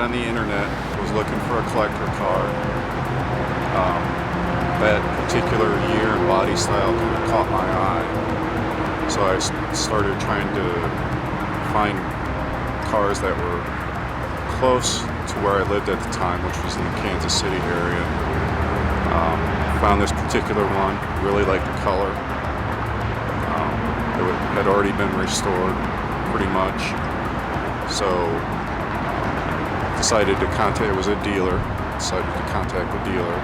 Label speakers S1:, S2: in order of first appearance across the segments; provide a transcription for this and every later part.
S1: on the internet, was looking for a collector car. That particular year and body style kind of caught my eye. So I started trying to find cars that were close to where I lived at the time, which was in the Kansas City area. Found this particular one, really liked the color. It had already been restored pretty much. So decided to contact, it was a dealer, decided to contact the dealer,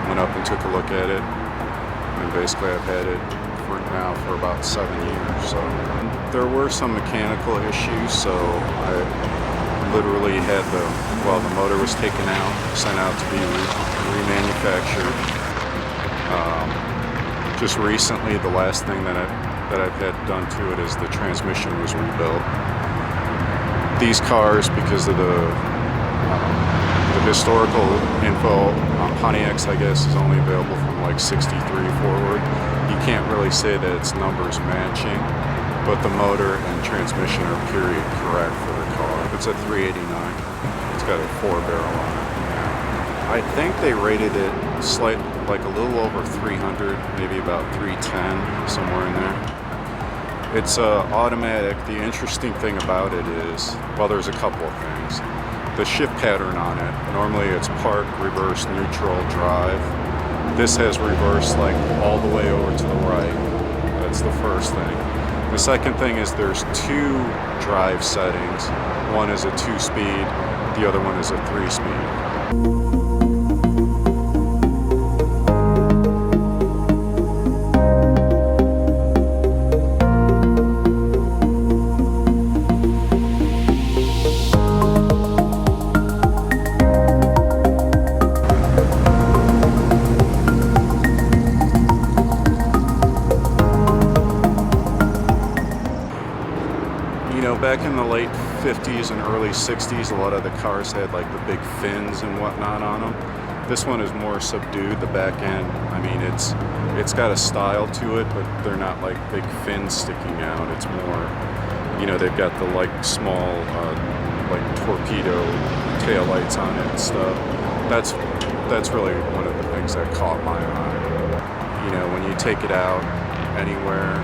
S1: went up and took a look at it, and basically I've had it for now for about 7 years. So there were some mechanical issues, so I literally had the motor was taken out, sent out to be remanufactured. Just recently, the last thing that I've had done to it is the transmission was rebuilt. These cars, because of the historical info on Pontiacs, I guess, is only available from like 63 forward. You can't really say that it's numbers matching, but the motor and transmission are period correct for the car. It's a 389. It's got a 4-barrel on it. I think they rated it like a little over 300, maybe about 310, somewhere in there. It's automatic. The interesting thing about it is, well, there's a couple of things. The shift pattern on it, normally it's park, reverse, neutral, drive. This has reverse like all the way over to the right. That's the first thing. The second thing is there's 2 drive settings. One is a 2-speed, the other one is a 3-speed. Back in the late 50s and early 60s, a lot of the cars had like the big fins and whatnot on them. This one is more subdued, the back end. I mean, it's got a style to it, but they're not like big fins sticking out. It's more, they've got the like small, like torpedo tail lights on it and stuff. That's really one of the things that caught my eye. When you take it out anywhere,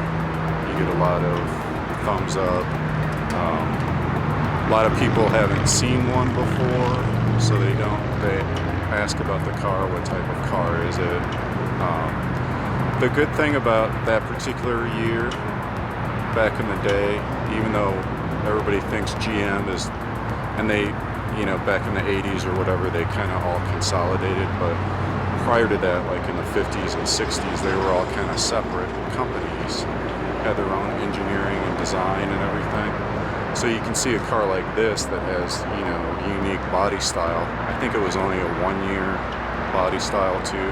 S1: you get a lot of thumbs up. A lot of people haven't seen one before, so they ask about the car, what type of car is it. The good thing about that particular year, back in the day, even though everybody thinks GM is, and they, back in the 80s or whatever, they kind of all consolidated, but prior to that, like in the 50s and 60s, they were all kind of separate companies, had their own engineering and design and everything. So you can see a car like this that has, unique body style. I think it was only a 1-year body style too,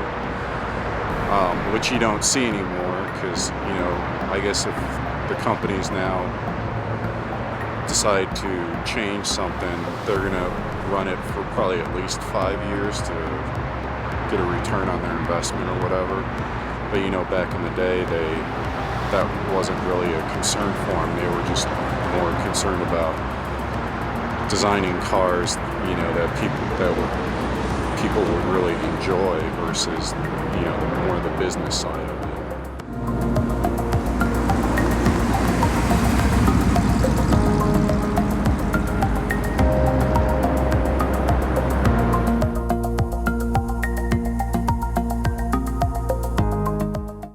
S1: which you don't see anymore because, I guess if the companies now decide to change something, they're going to run it for probably at least 5 years to get a return on their investment or whatever. But, back in the day, that wasn't really a concern for them. They were just more concerned about designing cars, that people would really enjoy versus, more the business side of it.